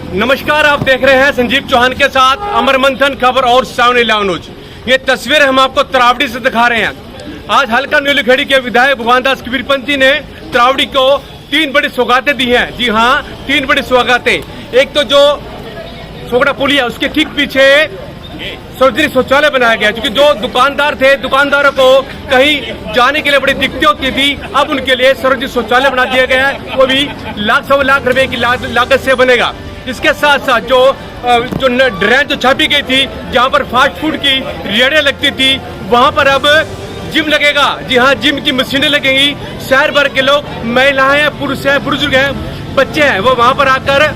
नमस्कार, आप देख रहे हैं संजीव चौहान के साथ अमर मंथन खबर और 7/11 न्यूज। ये तस्वीर हम आपको तरावड़ी से दिखा रहे हैं। आज हल्का नीलखेड़ी के विधायक भगवान दास कबीरपंथी ने तरावड़ी को 3 बड़ी सौगातें दी हैं। जी हाँ, 3 बड़ी सौगातें। एक तो जो सोगड़ा पुलिया, उसके ठीक पीछे सार्वजनिक शौचालय बनाया गया, क्योंकि जो दुकानदार थे, दुकानदारों को कहीं जाने के लिए बड़ी दिक्कतें होती थी। अब उनके लिए सार्वजनिक शौचालय बना दिया गया है, वो भी सवा लाख रुपए की लागत से बनेगा। इसके साथ साथ जो ड्रेन जो छापी गई थी, जहां पर फास्ट फूड की रेहड़ियां लगती थी, वहां पर अब जिम लगेगा। जी हाँ, जिम की मशीनें लगेंगी। शहर भर के लोग, महिलाएं हैं, पुरुष हैं, बुजुर्ग हैं, बच्चे हैं, वो वहां पर आकर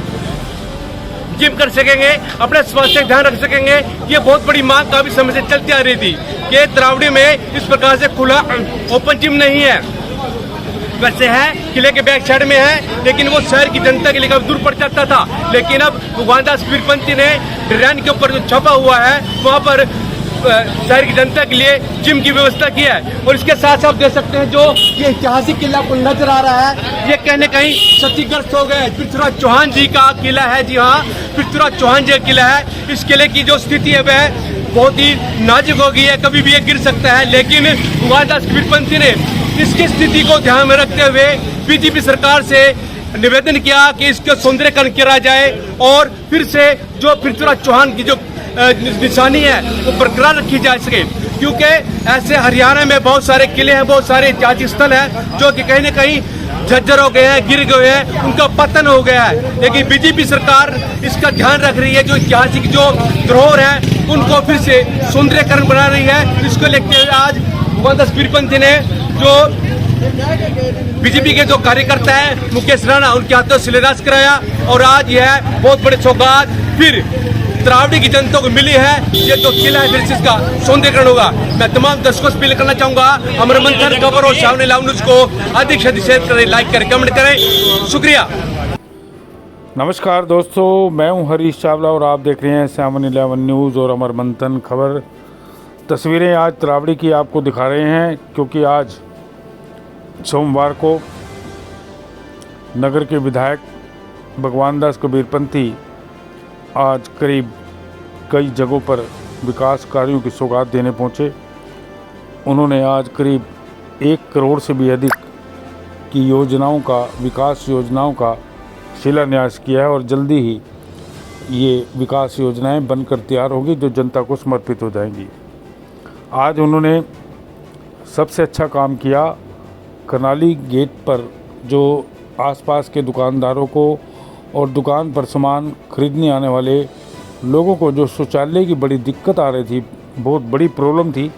जिम कर सकेंगे, अपने स्वास्थ्य का ध्यान रख सकेंगे। ये बहुत बड़ी मांग काफी समय से चलती आ रही थी कि तरावड़ी में इस प्रकार से खुला ओपन जिम नहीं है। वैसे है, किले के बैक साइड में है, लेकिन वो शहर की जनता के लिए काफी दूर पड़ जाता था। लेकिन अब भगवान दास कबीरपंथी ने ड्रेन के ऊपर जो छपा हुआ है, वहाँ पर शहर की जनता के लिए जिम की व्यवस्था की है। और इसके साथ साथ देख सकते हैं, जो ये ऐतिहासिक किला को नजर आ रहा है, ये कहने कहीं क्षतिग्रस्त हो गए। पृथ्वीराज चौहान जी का किला है। जी हाँ, पृथ्वीराज चौहान जी का किला है। इस किले की जो स्थिति है वह बहुत ही नाजुक हो गई है, कभी भी ये गिर सकता है। लेकिन भगवान दास कबीरपंथी ने इसकी स्थिति को ध्यान में रखते हुए बीजेपी सरकार से निवेदन किया कि इसका सौंदर्यीकरण किया जाए और फिर से जो पृथ्वीराज चौहान की जो निशानी है वो बरकरार रखी जा सके। क्योंकि ऐसे हरियाणा में बहुत सारे किले हैं, बहुत सारे ऐतिहासिक स्थल हैं जो कि कहीं न कहीं झज्जर हो गए हैं, गिर गए हैं, उनका पतन हो गया है। लेकिन बीजेपी सरकार इसका ध्यान रख रही है। जो ऐतिहासिक जो धरोहर है उनको फिर से सौंदर्यीकरण बना रही है। इसको लेकर हुए आज भगवान दास कबीरपंथी ने जो बीजेपी के जो कार्यकर्ता है मुकेश राणा, उनके हाथों शिलान्यास कराया। और आज यह बहुत बड़े सौगात फिर तरावड़ी की जनता को मिली है। ये जो किला है, फिर इसका सौंदर्यीकरण होगा। मैं तमाम दर्शकों से अपील करना चाहूंगा, अमर मंथन खबर और 7/11 न्यूज को अधिक से अधिक शेयर करें, लाइक करें, कमेंट करें। शुक्रिया। नमस्कार दोस्तों, मैं हूं हरीश चावला और आप देख रहे हैं 7/11 न्यूज़ और अमर मंथन खबर। तस्वीरें आज तरावड़ी की आपको दिखा रहे हैं, क्योंकि आज सोमवार को नगर के विधायक भगवान दास कबीरपंथी आज करीब कई जगहों पर विकास कार्यों की सौगात देने पहुंचे। उन्होंने आज करीब 1 करोड़ से भी अधिक की योजनाओं का, विकास योजनाओं का शिलान्यास किया है और जल्दी ही ये विकास योजनाएं बनकर तैयार होगी, जो जनता को समर्पित हो जाएंगी। आज उन्होंने सबसे अच्छा काम किया, करनाली गेट पर जो आसपास के दुकानदारों को और दुकान पर सामान खरीदने आने वाले लोगों को जो शौचालय की बड़ी दिक्कत आ रही थी, बहुत बड़ी प्रॉब्लम थी,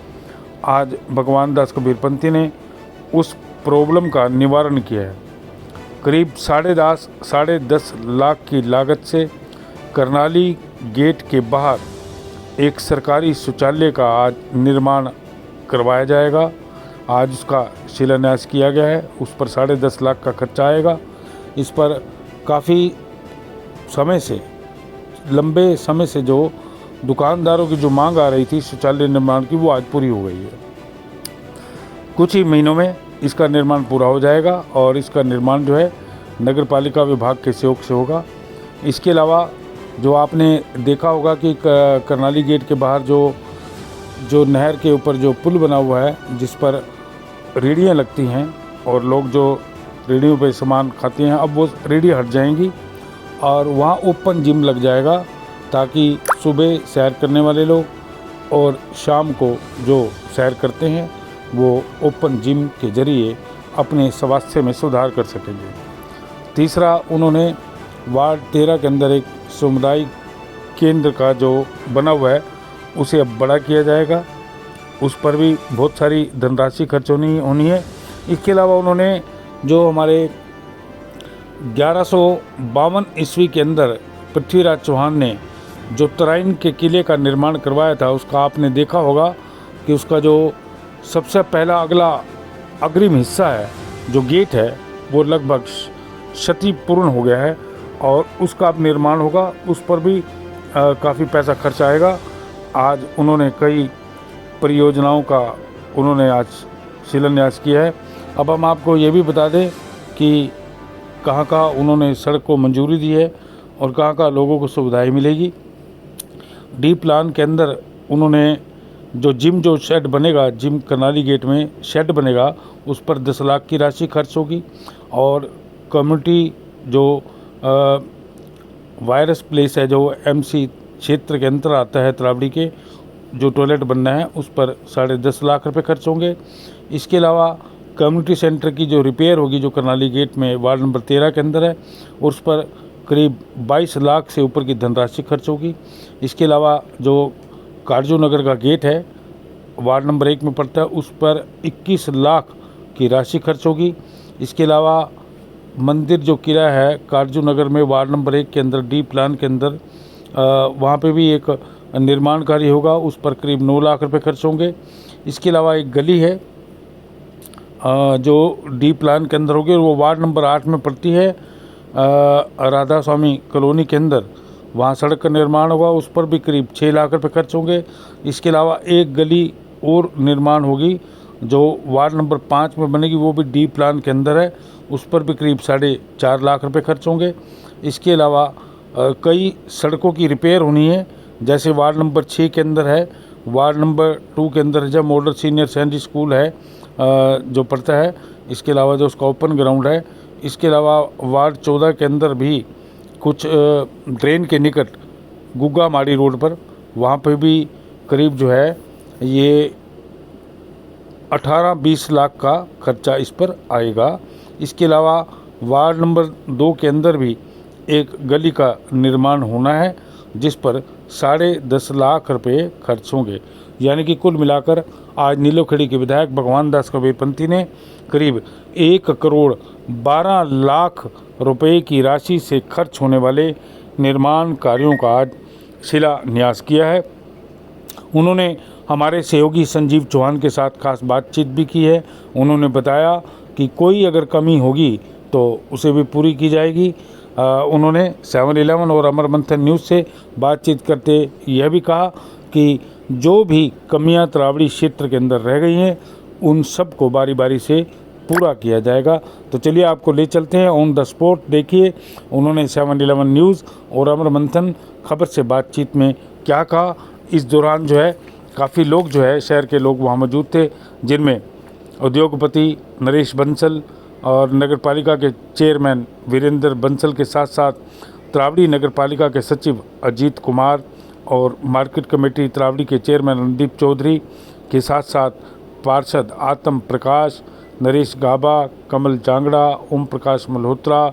आज भगवान दास कबीरपंथी ने उस प्रॉब्लम का निवारण किया है। करीब 10.5 लाख की लागत से करनाली गेट के बाहर एक सरकारी शौचालय का आज निर्माण करवाया जाएगा। आज उसका शिलान्यास किया गया है। उस पर 10.5 लाख का खर्चा आएगा। इस पर काफ़ी समय से, लंबे समय से जो दुकानदारों की जो मांग आ रही थी शौचालय निर्माण की, वो आज पूरी हो गई है। कुछ ही महीनों में इसका निर्माण पूरा हो जाएगा और इसका निर्माण जो है नगर पालिका विभाग के सहयोग से होगा। इसके अलावा जो आपने देखा होगा कि करनाली गेट के बाहर जो नहर के ऊपर जो पुल बना हुआ है, जिस पर रेहड़ियाँ लगती हैं और लोग जो रेहड़ियों पे सामान खाते हैं, अब वो रेहड़ी हट जाएंगी और वहाँ ओपन जिम लग जाएगा, ताकि सुबह सैर करने वाले लोग और शाम को जो सैर करते हैं वो ओपन जिम के ज़रिए अपने स्वास्थ्य में सुधार कर सकेंगे। तीसरा, उन्होंने वार्ड 13 के अंदर एक सामुदायिक केंद्र का जो बना हुआ है उसे अब बड़ा किया जाएगा। उस पर भी बहुत सारी धनराशि खर्च होनी है। इसके अलावा उन्होंने जो हमारे 1152 ईस्वी के अंदर पृथ्वीराज चौहान ने जो तराइन के किले का निर्माण करवाया था, उसका आपने देखा होगा कि उसका जो सबसे पहला अगला अग्रिम हिस्सा है, जो गेट है, वो लगभग क्षतिपूर्ण हो गया है और उसका अब निर्माण होगा। उस पर भी काफ़ी पैसा खर्च आएगा। आज उन्होंने कई परियोजनाओं का उन्होंने आज शिलान्यास किया है। अब हम आपको ये भी बता दें कि कहाँ कहाँ उन्होंने सड़क को मंजूरी दी है और कहाँ लोगों को सुविधाएं मिलेगी। डी प्लान के अंदर उन्होंने जो शेड बनेगा, जिम करनाली गेट में शेड बनेगा, उस पर 10 लाख की राशि खर्च होगी। और कम्युनिटी जो वायरस प्लेस है, जो एमसी क्षेत्र के अंतर आता है त्रावड़ी के, जो टॉयलेट बनना है उस पर 10.5 लाख रुपए खर्च होंगे। इसके अलावा कम्युनिटी सेंटर की जो रिपेयर होगी, जो करनाली गेट में वार्ड नंबर 13 के अंदर है, उस पर करीब 22 लाख से ऊपर की धनराशि खर्च होगी। इसके अलावा जो कारजू नगर का गेट है, वार्ड नंबर 1 में पड़ता है, उस पर 21 लाख की राशि खर्च होगी। इसके अलावा मंदिर जो किला है कारजू नगर में वार्ड नंबर 1 के अंदर डी प्लान के अंदर, वहाँ पे भी एक निर्माण कार्य होगा, उस पर करीब 9 लाख रुपए खर्च होंगे। इसके अलावा एक गली है जो डी प्लान के अंदर होगी, वो वार्ड नंबर 8 में पड़ती है, राधा स्वामी कॉलोनी के अंदर, वहाँ सड़क का निर्माण होगा, उस पर भी करीब 6 लाख रुपए खर्च होंगे। इसके अलावा एक गली और निर्माण होगी जो वार्ड नंबर 5 में बनेगी, वो भी डी प्लान के अंदर है, उस पर भी करीब 4.5 लाख रुपए खर्च होंगे। इसके अलावा कई सड़कों की रिपेयर होनी है, जैसे वार्ड नंबर 6 के अंदर है, वार्ड नंबर 2 के अंदर जब मॉडल सीनियर सेकेंडरी स्कूल है जो पड़ता है, इसके अलावा जो उसका ओपन ग्राउंड है। इसके अलावा वार्ड 14 के अंदर भी कुछ ड्रेन के निकट गुग्गा माड़ी रोड पर, वहाँ पर भी करीब जो है ये 18-20 लाख का खर्चा इस पर आएगा। इसके अलावा वार्ड नंबर 2 के अंदर भी एक गली का निर्माण होना है, जिस पर 10.5 लाख रुपए खर्च होंगे। यानी कि कुल मिलाकर आज नीलोखेड़ी के विधायक भगवान दास कबीरपंथी ने करीब 1 करोड़ 12 लाख रुपए की राशि से खर्च होने वाले निर्माण कार्यों का आज शिलान्यास किया है। उन्होंने हमारे सहयोगी संजीव चौहान के साथ खास बातचीत भी की है। उन्होंने बताया कि कोई अगर कमी होगी तो उसे भी पूरी की जाएगी। उन्होंने 7-11 और अमर मंथन न्यूज़ से बातचीत करते यह भी कहा कि जो भी कमियां त्रावड़ी क्षेत्र के अंदर रह गई हैं, उन सब को बारी बारी से पूरा किया जाएगा। तो चलिए आपको ले चलते हैं ऑन द स्पॉट। देखिए उन्होंने 7-11 न्यूज़ और अमर मंथन खबर से बातचीत में क्या कहा। इस दौरान जो है काफ़ी लोग जो है शहर के लोग वहाँ मौजूद थे, जिनमें उद्योगपति नरेश बंसल और नगर पालिका के चेयरमैन वीरेंद्र बंसल के साथ साथ त्रावड़ी नगर पालिका के सचिव अजीत कुमार और मार्केट कमेटी त्रावड़ी के चेयरमैन रणदीप चौधरी के साथ साथ पार्षद आत्म प्रकाश, नरेश गाबा, कमल जांगड़ा, ओम प्रकाश मल्होत्रा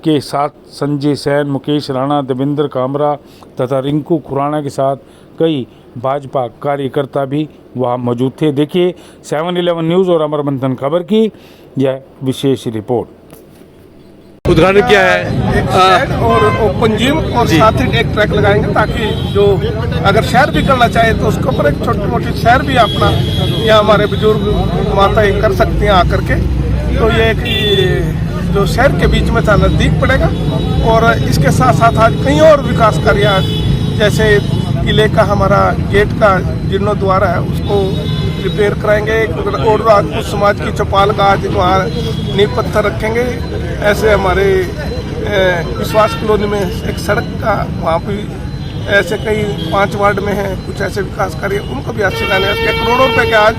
के साथ संजय सैन, मुकेश राणा, देवेंद्र कामरा तथा रिंकू खुराना के साथ कई भाजपा कार्यकर्ता भी वहाँ मौजूद थे। देखिए 7-11 न्यूज़ और अमर मंथन खबर की यह विशेष रिपोर्ट। उद्घाटन किया है एक शेड और ओपन जिम और साथ ही एक ट्रैक लगाएंगे, ताकि जो अगर सैर भी करना चाहे तो उसके ऊपर एक छोटी मोटी सैर भी अपना यहाँ हमारे बुजुर्ग माताएं कर सकती हैं आकर के। तो ये एक जो शहर के बीच में था नज़दीक पड़ेगा। और इसके साथ साथ आज कई और विकास कार्य, जैसे किले का हमारा गेट का जीर्णोद्वार है, उसको रिपेयर कराएंगे और राजपूत समाज की चौपाल का आज वहाँ नींव पत्थर रखेंगे। ऐसे हमारे विश्वास कॉलोनी में एक सड़क का वहाँ भी ऐसे कई 5 वार्ड में हैं कुछ ऐसे विकास कार्य, उनको भी आज शिलान्यास के करोड़ों रुपए के आज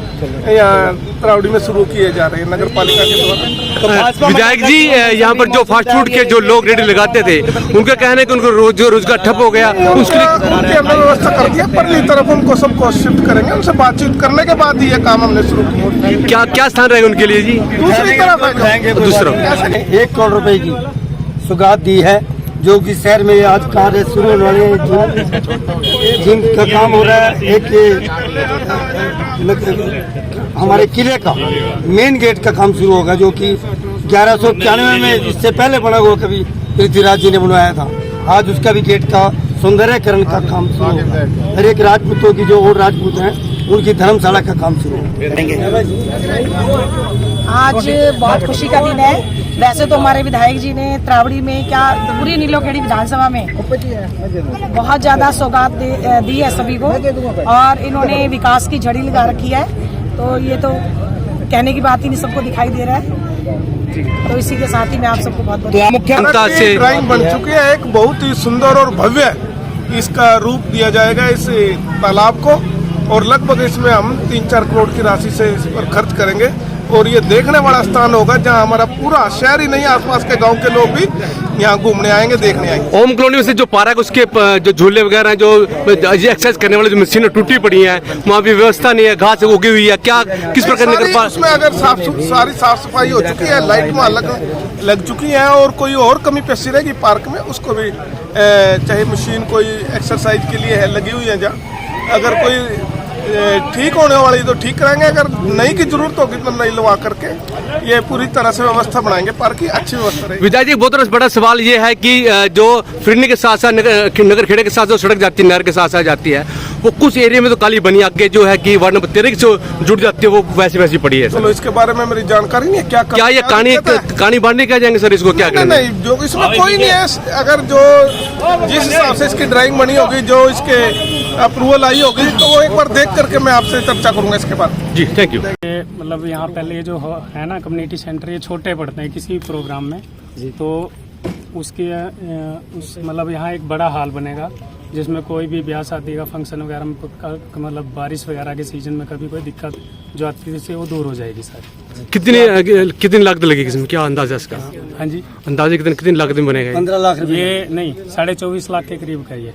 यहाँ त्रावड़ी में शुरू किए जा रहे हैं नगर पालिका के द्वारा। विधायक जी, यहाँ पर जो फास्ट फूड के जो लोग रेडी लगाते थे, उनका कहना है कि उनको रोजगार ठप हो गया, उसके लिए उनकी हमने व्यवस्था कर दिया। परली तरफ उनको सबको शिफ्ट करेंगे, उनसे बातचीत करने के बाद ही ये काम हमने शुरू किया। क्या स्थान रहेगा उनके लिए जी? दूसरी तरफ दूसरा 1 करोड़ रुपए की सौगात दी है, जो कि शहर में आज कार्य शुरू होने वाले जिम का काम हो रहा है। एक हमारे किले का मेन गेट का काम शुरू होगा, जो कि 1191 में इससे पहले बना हुआ कभी पृथ्वीराज जी ने बनवाया था। आज उसका भी गेट का सौंदर्यकरण का काम शुरू होगा। हर एक राजपूतों की जो और राजपूत हैं उनकी धर्मशाला का काम शुरू होगा। आज बहुत खुशी का दिन है। वैसे तो हमारे विधायक जी ने त्रावड़ी में क्या पूरी नीलोखेड़ी विधानसभा में बहुत ज़्यादा सौगात दी है सभी को, और इन्होंने विकास की झड़ी लगा रखी है। तो ये तो कहने की बात ही नहीं, सबको दिखाई दे रहा है। तो इसी के साथ ही मैं आप सबको बहुत बहुत मुख्यमंत्री की से ड्राइंग बन चुकी है, एक बहुत ही सुंदर और भव्य इसका रूप दिया जाएगा इस तालाब को, और लगभग इसमें हम 3-4 करोड़ की राशि से इस पर खर्च करेंगे, और ये देखने वाला स्थान होगा जहां हमारा पूरा शहर ही नहीं आसपास के गांव के लोग भी यहाँ घूमने आएंगे, देखने आएंगे। ओम कॉलोनी में से जो पार्क उसके जो झूले वगैरह जो एक्सरसाइज करने वाले जो मशीनें टूटी पड़ी हैं, वहाँ भी व्यवस्था नहीं है, घास उगी हुई है, क्या किस प्रकार सारी उसमें अगर सारी साफ सफाई हो चुकी है, लाइट वहाँ लग चुकी है, और कोई और कमी पेशी रहेगी पार्क में उसको भी चाहे मशीन कोई एक्सरसाइज के लिए है लगी हुई है, जहाँ अगर कोई ठीक होने वाली तो ठीक कराएंगे, अगर नई की जरूरत होगी तो नई लगा करके ये पूरी तरह से व्यवस्था बनाएंगे, पार्क की अच्छी व्यवस्था रहेगी। विजय जी, बहुत बड़ा सवाल ये है कि जो फिरनी के साथ साथ नगर खेड़े के साथ जो सड़क जाती है, नहर के साथ साथ जाती है, वो कुछ एरिया में तो काली बनी, आगे जो है कि वार्ड नंबर 13 जो जुड़ जाती है वो वैसी पड़ी है। चलो इसके बारे में मेरी जानकारी नहीं है, क्या ये कहानी बांधने क्या जाएंगे सर, इसको क्या करना? नहीं, जो इसमें कोई नहीं है, अगर जो जिस हिसाब से इसकी ड्राइंग बनी होगी, जो इसके अप्रूवल आई होगी, तो वो एक बार देख करके मैं आपसे चर्चा करूंगा इसके बाद। जी, थैंक यू। मतलब यहाँ पहले ये जो है ना कम्युनिटी सेंटर, ये छोटे पड़ते हैं किसी प्रोग्राम में, तो उसके मतलब यहाँ एक बड़ा हॉल बनेगा जिसमें कोई भी ब्याह शादी का फंक्शन वगैरह में मतलब बारिश वगैरह के सीजन में कभी कोई दिक्कत जो आती है वो दूर हो जाएगी सर। कितनी लागत लगेगी इसमें, क्या अंदाजा इसका? हाँ जी, अंदाजे कितनी लागत में बनेगा? 15 लाख ये नहीं 24.5 लाख के करीब का ये